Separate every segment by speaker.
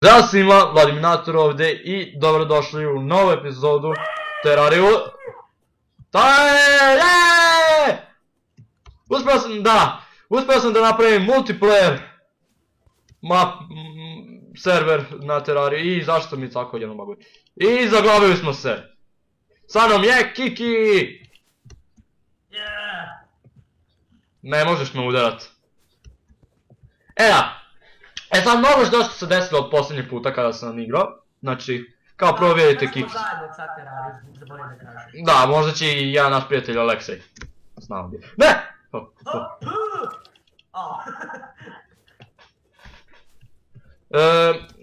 Speaker 1: Zdravo svima, Vladiminator ovdje i dobrodošli u novu epizodu Terrariju. Uspio sam da napravim multiplayer server na Terrariju i zašto mi tako jedno mogu. I zaglavili smo se. Sa mnom je Kiki. Ne možeš me udarat. E sad mnogo što se desilo od posljednjeg puta kada sam igrao. Znači, kao prvo vidite Kiki. Da, možda će i jedan naš prijatelj Aleksej. Znam gdje. Ne!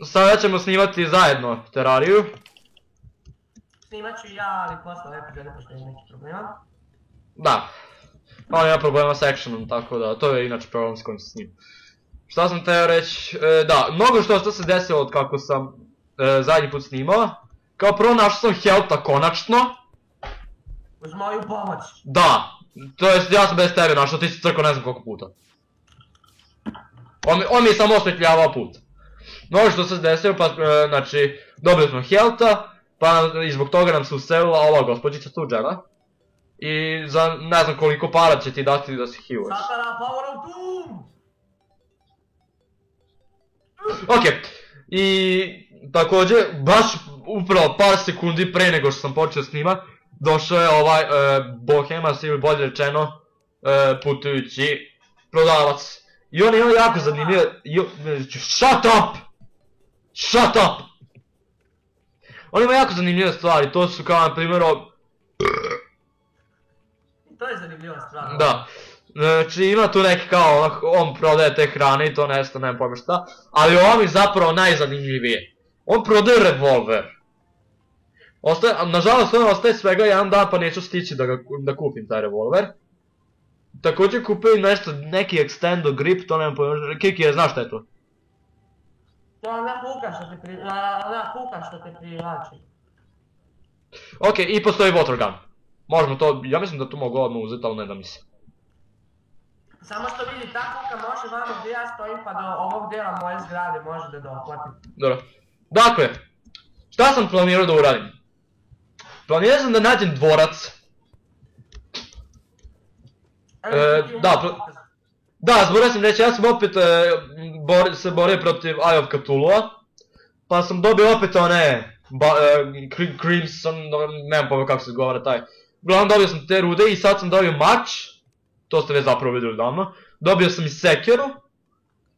Speaker 1: Sada ćemo snimati zajedno Terrariju.
Speaker 2: Snimat ću ja, ali posle epizode pošto ima neki problema.
Speaker 1: Da. On ima problema s actionom, tako da, to je inače problem s kojim se snima. Šta sam teo reći, da, mnogo što se desilo od kako sam zadnji put snimao. Kao prvo našao sam Helta konačno.
Speaker 2: Uz moju pomoć.
Speaker 1: Da, to jest ja sam bez tebe našao, ti si crkao ne znam koliko puta. On mi je samo osvetljavao put. Mnogo što se desilo, pa znači, dobili smo Helta, pa i zbog toga nam se uselila ova gospođica tuđena. I za ne znam koliko para će ti dati da se healuješ.
Speaker 2: Satana, power of doom!
Speaker 1: Ok, i također, baš upravo par sekundi pre nego što sam počeo snimat, došao je ovaj Bohemas ili bolje rečeno putujući prodavac. I on je jako zanimljiv, shut up! Shut up! On ima jako zanimljive stvari, to su kao na primjer
Speaker 2: To je zanimljiva stvar.
Speaker 1: Da. Znači ima tu neki kao, on prodaje te hrane i to nešto, nemam pojma šta. Ali ovo mi zapravo najzanimljivije. On prodaje revolver. Nažalost on ostaje svega jedan dan pa neću stići da kupim taj revolver. Također kupio nešto, neki extendo grip, to nemam pojma. Kiki, znaš šta je to?
Speaker 2: To je ona kuka što te privlači.
Speaker 1: Ok, i postoji water gun. Možemo to, ja mislim da to mogu odmah uzeti, ali ne da mi se.
Speaker 2: Samo što vidi, ta kuka može vamo gdje ja stojim pa do ovog dijela moje zgrade može da dohvatim.
Speaker 1: Dobro. Dakle, šta sam planirao da uradim? Planirao sam da nađem dvorac. Da, zborio sam reći, ja sam opet se borio protiv Eye of Cthulhu-a. Pa sam dobio opet one Crimson, nemam pojma kako se govara taj. Uglavnom dobio sam te rude i sad sam dobio mač. To ste već zapravo vidjeli davno. Dobio sam i sekeru.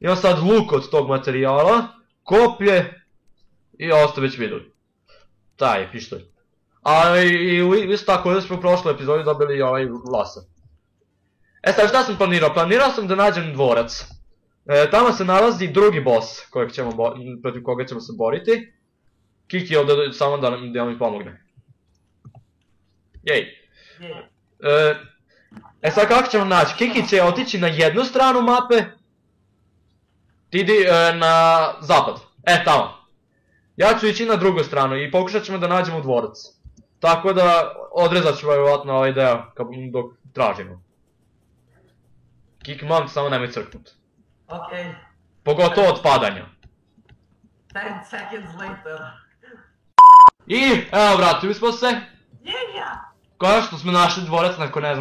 Speaker 1: Imam sad luk od tog materijala. Koplje. I ovo ste već vidjeli. Taj je pištolj. Ali isto tako da smo u prošloj epizodi dobili i ovaj laser. E sad šta sam planirao? Planirao sam da nađem dvorac. Tamo se nalazi drugi boss protiv koga ćemo se boriti. Kiki je ovdje samo da mi pomogne. Jej. E sad kako ćemo naći? Kiki će otići na jednu stranu mape. Ti idi na zapad. Tamo. Ja ću ići na drugu stranu i pokušat ćemo da nađemo dvorac. Tako da odrezat ću vjerovatno ovaj deo dok tražimo. Kiki, molim te samo nemoj crknut.
Speaker 2: Okej.
Speaker 1: Pogotovo od padanja.
Speaker 2: 10 seconds later.
Speaker 1: I evo vratili smo se.
Speaker 2: Jenja!
Speaker 1: Konačno smo našli dvorac nakon ne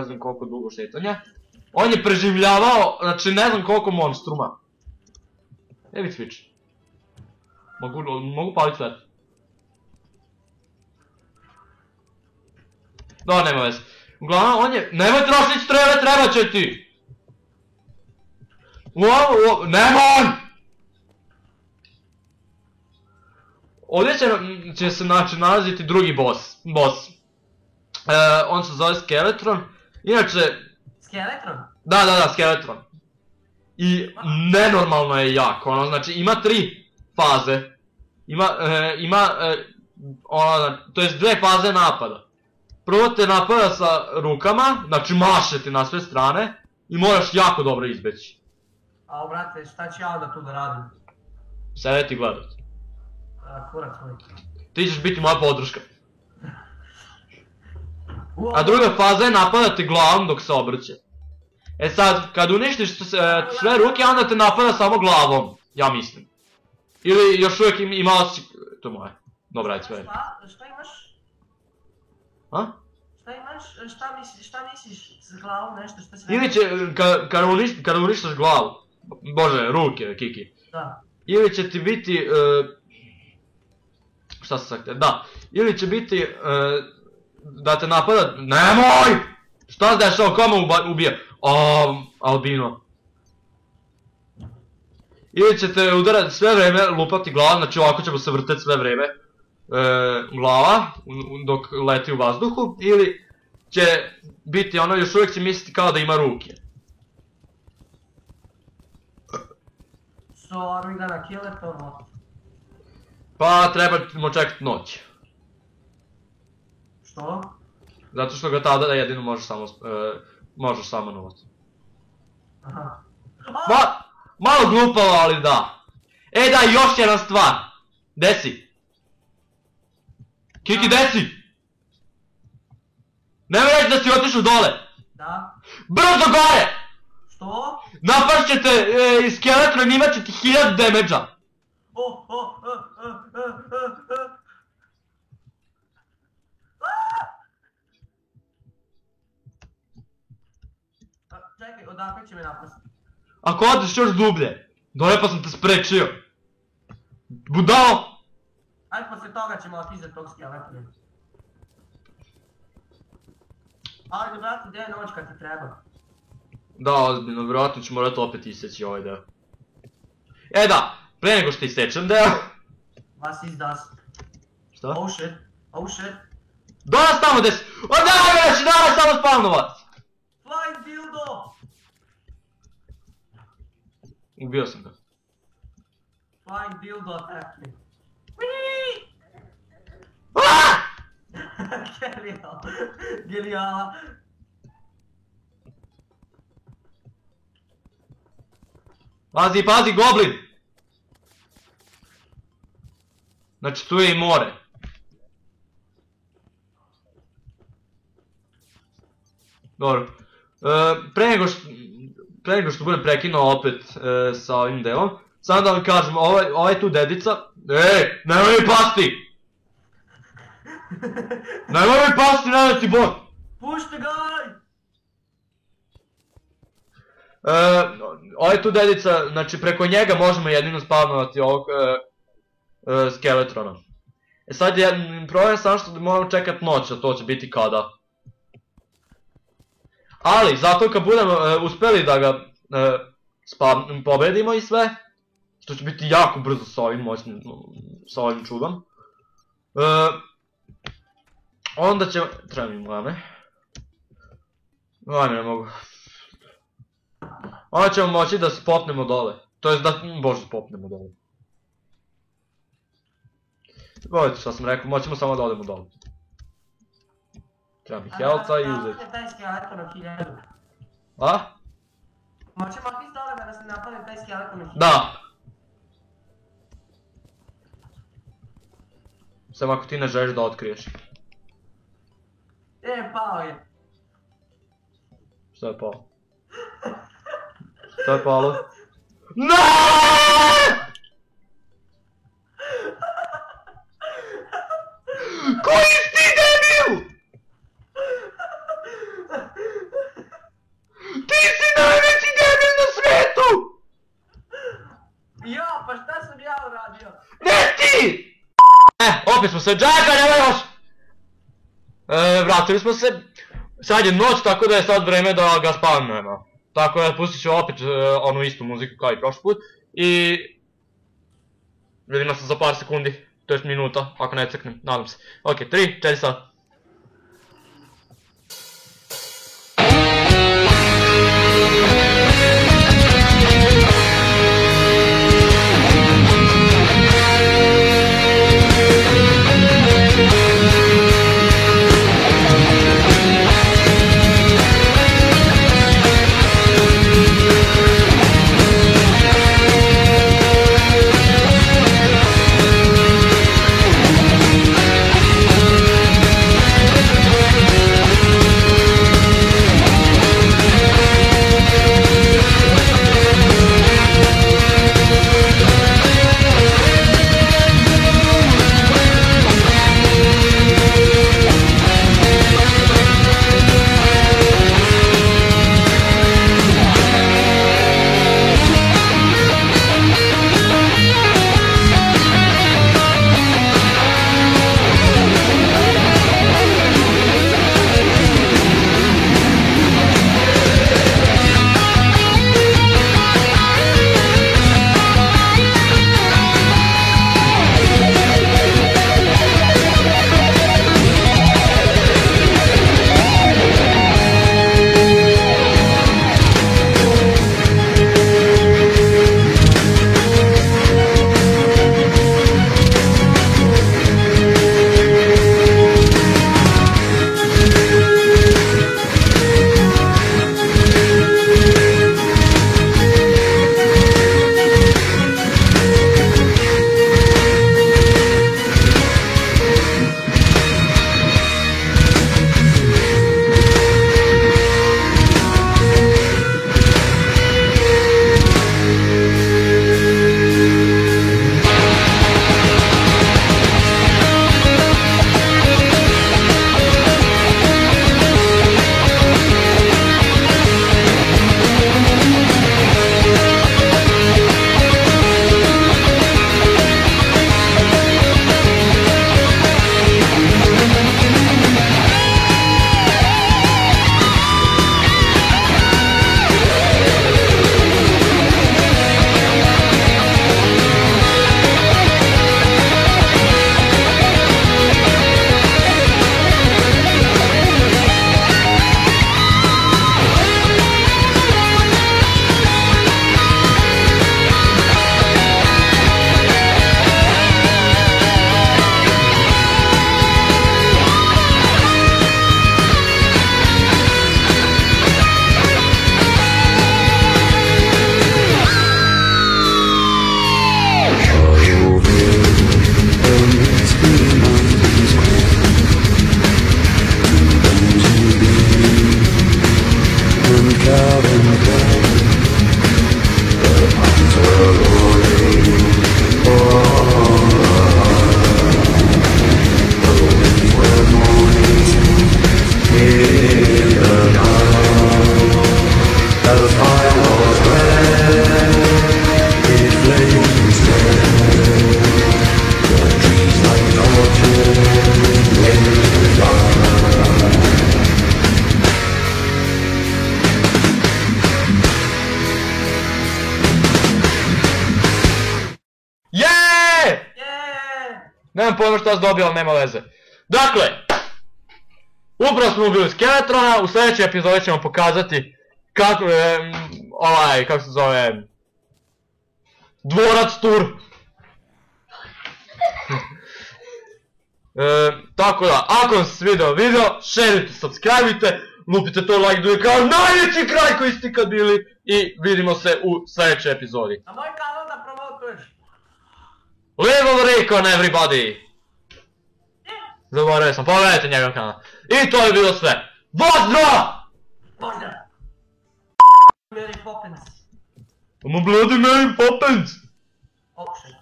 Speaker 1: znam koliko dugo šetanja. On je preživljavao, znači ne znam koliko monstruma. Evi switch. Mogu palit svet. Da, nema veze. Uglavnom on je, nemoj trošiti strele, treba će ti! Nemoj! Ovdje će se nalaziti drugi boss. On se zove Skeletron. Inače...
Speaker 2: Skeletron?
Speaker 1: Da, Skeletron. I nenormalno je jako, znači ima 3 faze. To jest 2 faze napada. Prvo te napada sa rukama, znači maše ti na sve strane i moraš jako dobro izbeći.
Speaker 2: Ao brate, šta ću ja onda tu da radim?
Speaker 1: Sede ti gledat.
Speaker 2: Kurac moj.
Speaker 1: Ti ćeš biti moja podrška. A druga faza je napadati glavom dok se obrće. E sad, kad uništiš sve ruke, onda te napada samo glavom, ja mislim. Ili još uvijek ima osjećaj... To je moje. Dobra, ajde sve.
Speaker 2: Šta imaš?
Speaker 1: A?
Speaker 2: Šta imaš? Šta misliš s glavom, nešto što si...
Speaker 1: Ili će, kada uništaš glavu, bože, ruke, Kiki.
Speaker 2: Da.
Speaker 1: Ili će ti biti, šta sam sakte, da. Ili će biti, da te napada, nemoj! Šta se dešava, kome ubija? Albino. Ili će te udarati sve vreme, lupati glava, znači ovako ćemo se vrteti sve vreme. Glava, dok leti u vazduhu, ili će biti ono, još uvijek će misliti kao da ima ruke.
Speaker 2: So, are we gonna kill it or what?
Speaker 1: Pa trebamo čekati noć.
Speaker 2: Što?
Speaker 1: Zato što ga tada jedino možeš samo noć.
Speaker 2: Aha.
Speaker 1: Malo glupavo, ali da. Da, još jedna stvar. Gde si? Kiki, gde si? Nemoj reći da si otišao dole.
Speaker 2: Da.
Speaker 1: Brzo gore!
Speaker 2: Što?
Speaker 1: Napašće te iz skeletra i imat će ti 1000 damage-a.
Speaker 2: Čekaj, odakle će me napasti?
Speaker 1: Ako odeš još dublje, dole pa sam te sprečio. Budalo!
Speaker 2: Ajde, posle toga ćemo otizati tog skeleta. Ajde, brate, gdje je noć kad ti treba?
Speaker 1: Da, ozbiljno, vjerojatno ću morati opet iseći ovaj deo. Da, pre nego što isečem deo...
Speaker 2: Vas izdas.
Speaker 1: Šta?
Speaker 2: Oh shit, oh shit.
Speaker 1: Danas tamo gde si... Daj već, danas tamo spavnovat!
Speaker 2: Flying dildo!
Speaker 1: Ubio sam ga.
Speaker 2: Flying dildo attack me. Genijal, genijala.
Speaker 1: Pazi, pazi, goblin! Znači, tu je i more. Dobro. Pre nego što budem prekinuo opet sa ovim delom, samo da vam kažem, ovaj tu dedica... nemoj mi pasti! Nemoj mi pasti, nemoj ti bot!
Speaker 2: Pušti gaj!
Speaker 1: Ovaj tu dedica, znači preko njega možemo jedino spavnovati ovog skeletrona. Sad je problem samo što moramo čekat noć, a to će biti kada. Ali, zato kad budemo uspeli da ga pobedimo i sve, što će biti jako brzo sa ovim čudom, onda ćemo... Treba mi glave. Ne mogu. Onda ćemo moći da se popnemo dole. To jest da... Bože, popnemo dole. Gledajte šta sam rekao, moćemo samo da odemo dole. Treba mi helca i uzeti.
Speaker 2: A taj skeleton od 1000.
Speaker 1: A?
Speaker 2: Moćemo ti dole da nas ne napadne taj skeleton od 1000.
Speaker 1: Da. Samo ako ti ne želiš da otkriješ.
Speaker 2: Pao je.
Speaker 1: Šta je palo? Šta je palo? NAAAAAAAAAA! Koji si ti debil? Ti si najveći debil na svijetu!
Speaker 2: Jo, pa šta sam ja uradio?
Speaker 1: Ne ti! Opet smo se... Čekaj, nemoj još! Vratili smo se. Sad je noć, tako da je sad vreme da ga spavnujemo. Tako da pustit ću opet onu istu muziku kao i prošli put. I... vidimo se za par sekundi, to jest minuta, ako ne ceknem, nadam se. Ok, 3, 4 sad. Nemam pojma šta sam dobio, ali nema veze. Dakle, upravo smo ubili Skeletrona, u sljedećoj epizodi ćemo pokazati kako je, kako se zove, dvorac tur. Tako da, ako vam se svidio video, šerite, subscribeite, lupite to like, da je kao najveći kraj koji ste ikad bili i vidimo se u sljedećoj epizodi.
Speaker 2: A moj kanal da promotuješ?
Speaker 1: Level Recon everybody! Zaboravio sam, pogledajte njegov kanal. I to je bilo sve. Pozdrav!
Speaker 2: Pozdrav! Mary Poppins.
Speaker 1: I'm a bloody Mary Poppins!
Speaker 2: Oh shit.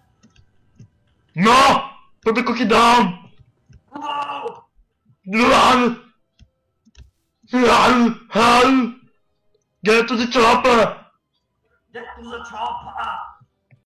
Speaker 1: No! Put the cookie down!
Speaker 2: Wow!
Speaker 1: Run! Run! Run! Get to the chopper!
Speaker 2: Get to the chopper!